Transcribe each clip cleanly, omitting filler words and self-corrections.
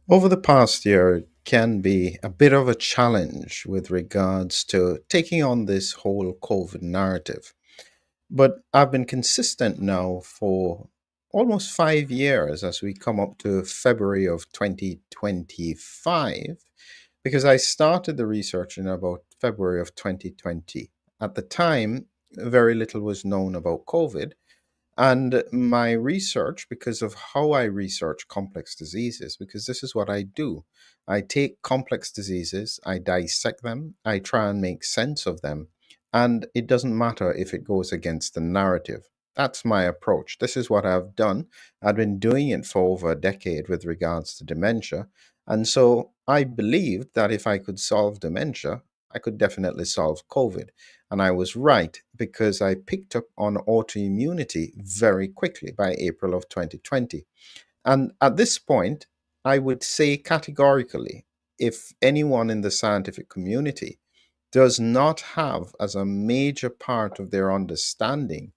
Over the past year, it can be a bit of a challenge with regards to taking on this whole COVID narrative. But I've been consistent now for almost 5 years as we come up to February of 2025, because I started the research in about February of 2020. At the time, very little was known about COVID. And my research, because of how I research complex diseases, because this is what I do, I take complex diseases, I dissect them, I try and make sense of them. And it doesn't matter if it goes against the narrative. That's my approach. This is what I've done. I've been doing it for over a decade with regards to dementia. And so I believed that if I could solve dementia, I could definitely solve COVID. And I was right because I picked up on autoimmunity very quickly by April of 2020. And at this point, I would say categorically, if anyone in the scientific community does not have as a major part of their understanding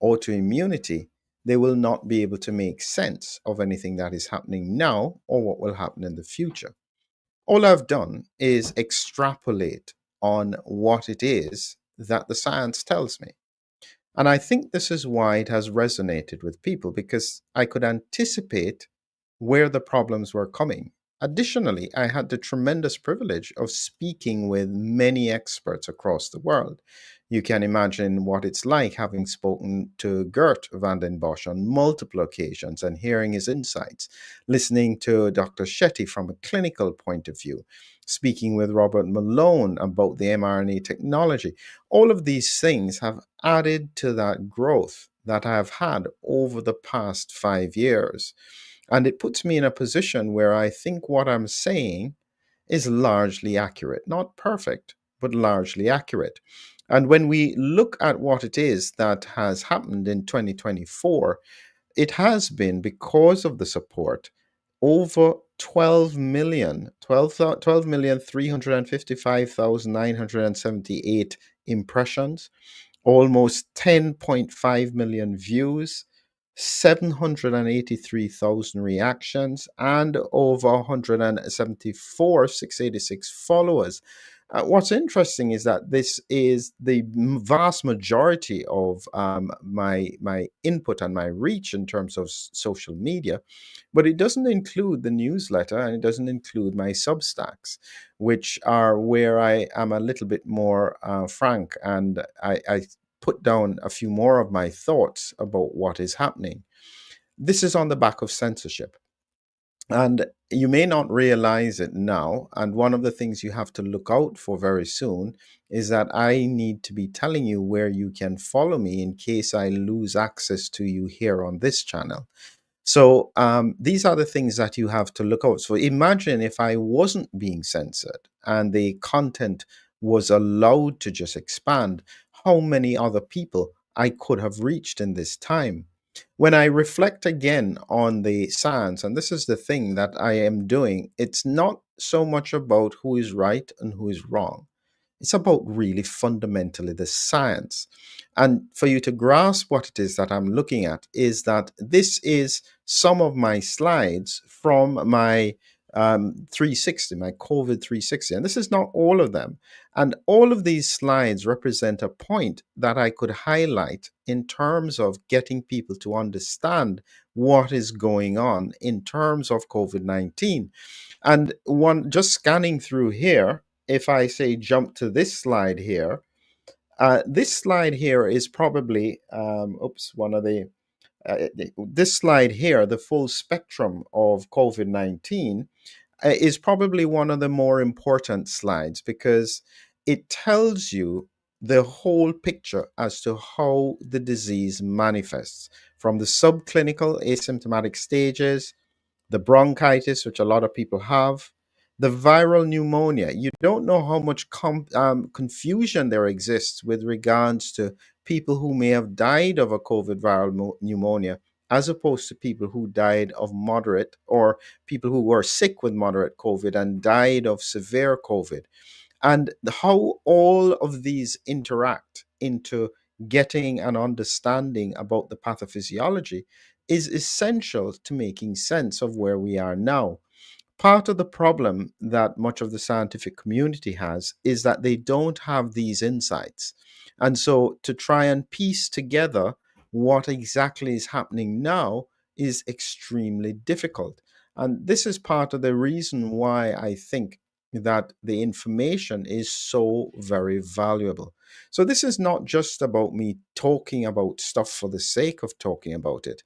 autoimmunity, they will not be able to make sense of anything that is happening now or what will happen in the future. All I've done is extrapolate on what it is that the science tells me. And I think this is why it has resonated with people because I could anticipate where the problems were coming. Additionally, I had the tremendous privilege of speaking with many experts across the world. You can imagine what it's like having spoken to Gert van den Bosch on multiple occasions and hearing his insights, listening to Dr. Chetty from a clinical point of view, speaking with Robert Malone about the mRNA technology. All of these things have added to that growth that I've had over the past 5 years. And it puts me in a position where I think what I'm saying is largely accurate. Not perfect, but largely accurate. And when we look at what it is that has happened in 2024, it has been because of the support over 12,355,978 impressions, almost 10.5 million views, 783,000 reactions, and over 174,686 followers. What's interesting is that this is the vast majority of my input and my reach in terms of social media, but it doesn't include the newsletter and it doesn't include my Substacks, which are where I am a little bit more frank and I put down a few more of my thoughts about what is happening. This is on the back of censorship. And you may not realize it now. And one of the things you have to look out for very soon is that I need to be telling you where you can follow me in case I lose access to you here on this channel. So these are the things that you have to look out. So imagine if I wasn't being censored and the content was allowed to just expand, how many other people I could have reached in this time. When I reflect again on the science, and this is the thing that I am doing, it's not so much about who is right and who is wrong. It's about really fundamentally the science. And for you to grasp what it is that I'm looking at, is that this is some of my slides from my 360, my COVID 360. And this is not all of them. And all of these slides represent a point that I could highlight in terms of getting people to understand what is going on in terms of COVID 19. And one just scanning through here, if I say jump to this slide here is probably, one of this slide here, the full spectrum of COVID 19, is probably one of the more important slides because it tells you the whole picture as to how the disease manifests from the subclinical asymptomatic stages, the bronchitis, which a lot of people have, the viral pneumonia. You don't know how much confusion there exists with regards to people who may have died of a COVID viral pneumonia, as opposed to people who died of moderate or people who were sick with moderate COVID and died of severe COVID. And how all of these interact into getting an understanding about the pathophysiology is essential to making sense of where we are now. Part of the problem that much of the scientific community has is that they don't have these insights. And so to try and piece together what exactly is happening now is extremely difficult. And this is part of the reason why I think that the information is so very valuable. So this is not just about me talking about stuff for the sake of talking about it.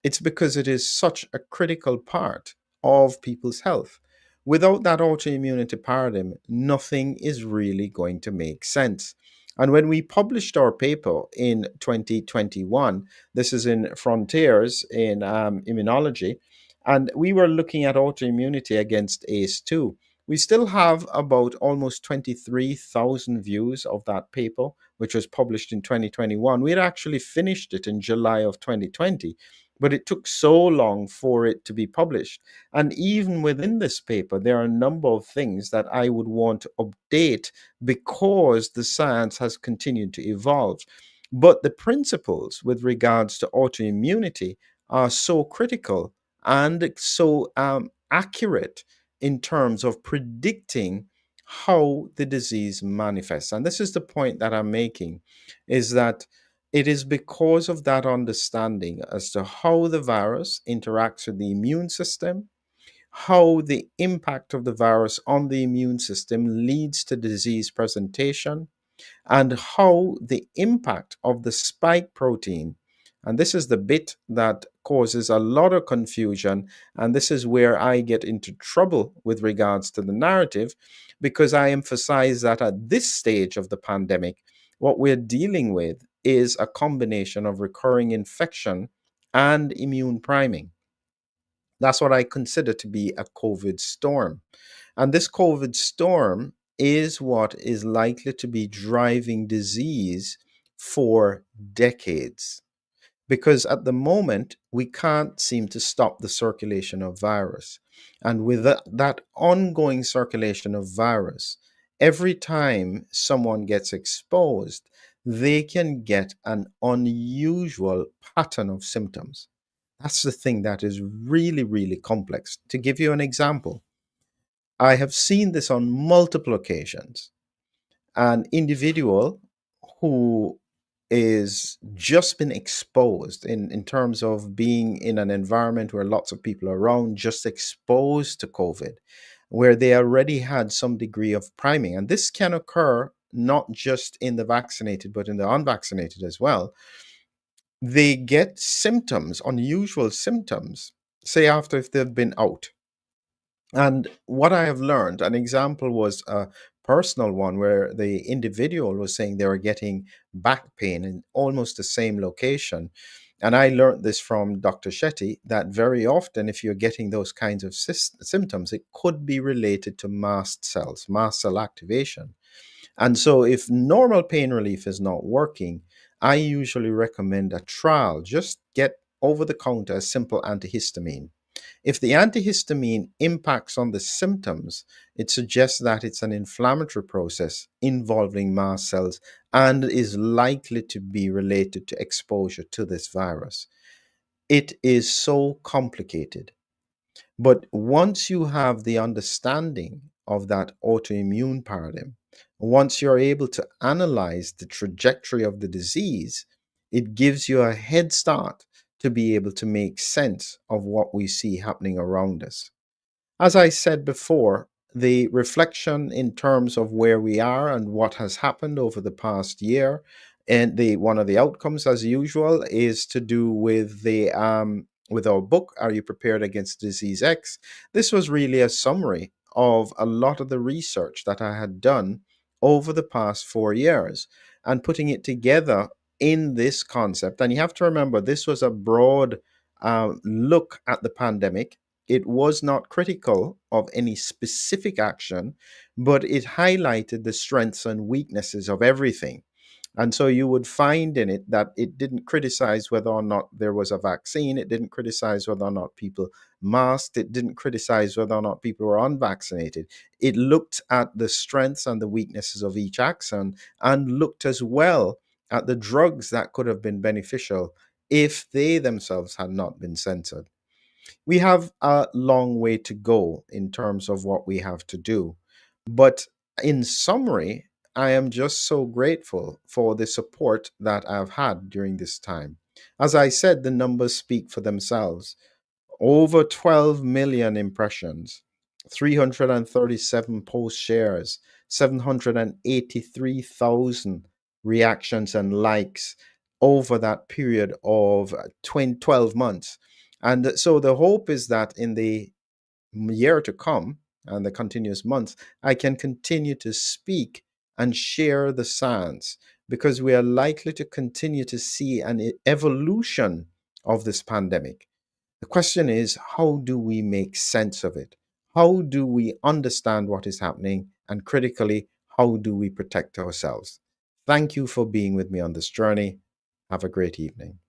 It's because it is such a critical part of people's health. Without that autoimmunity paradigm, nothing is really going to make sense. And when we published our paper in 2021, this is in Frontiers in Immunology, and we were looking at autoimmunity against ACE2. We still have about almost 23,000 views of that paper, which was published in 2021. We had actually finished it in July of 2020, but it took so long for it to be published. And even within this paper, there are a number of things that I would want to update because the science has continued to evolve. But the principles with regards to autoimmunity are so critical and so accurate in terms of predicting how the disease manifests. And this is the point that I'm making, is that it is because of that understanding as to how the virus interacts with the immune system, how the impact of the virus on the immune system leads to disease presentation, and how the impact of the spike protein, and this is the bit that causes a lot of confusion, and this is where I get into trouble with regards to the narrative, because I emphasize that at this stage of the pandemic, what we're dealing with is a combination of recurring infection and immune priming. That's what I consider to be a COVID storm. And this COVID storm is what is likely to be driving disease for decades. Because at the moment, we can't seem to stop the circulation of virus. And with that ongoing circulation of virus, every time someone gets exposed, they can get an unusual pattern of symptoms. That's the thing that is really, really complex. To give you an example, I have seen this on multiple occasions. An individual who is just been exposed in terms of being in an environment where lots of people are around, just exposed to COVID, where they already had some degree of priming. And this can occur not just in the vaccinated, but in the unvaccinated as well. They get symptoms, unusual symptoms, say after if they've been out. And what I have learned, an example was a personal one where the individual was saying they were getting back pain in almost the same location. And I learned this from Dr. Chetty that very often, if you're getting those kinds of symptoms, it could be related to mast cells, mast cell activation. And so, if normal pain relief is not working, I usually recommend a trial. Just get over the counter a simple antihistamine. If the antihistamine impacts on the symptoms, it suggests that it's an inflammatory process involving mast cells and is likely to be related to exposure to this virus. It is so complicated. But once you have the understanding of that autoimmune paradigm, once you're able to analyze the trajectory of the disease, it gives you a head start to be able to make sense of what we see happening around us. As I said before, the reflection in terms of where we are and what has happened over the past year, and the one of the outcomes, as usual, is to do with the with our book, Are You Prepared Against Disease X? This was really a summary of a lot of the research that I had done over the past 4 years and putting it together in this concept. And you have to remember, this was a broad look at the pandemic. It was not critical of any specific action, but it highlighted the strengths and weaknesses of everything. And so you would find in it that it didn't criticize whether or not there was a vaccine. It didn't criticize whether or not people masked. It didn't criticize whether or not people were unvaccinated. It looked at the strengths and the weaknesses of each axon and looked as well at the drugs that could have been beneficial if they themselves had not been censored. We have a long way to go in terms of what we have to do. But in summary, I am just so grateful for the support that I've had during this time. As I said, the numbers speak for themselves. Over 12 million impressions, 337 post shares, 783,000 reactions and likes over that period of 12 months. And so the hope is that in the year to come and the continuous months, I can continue to speak and share the science, because we are likely to continue to see an evolution of this pandemic. The question is, how do we make sense of it? How do we understand what is happening? And critically, how do we protect ourselves? Thank you for being with me on this journey. Have a great evening.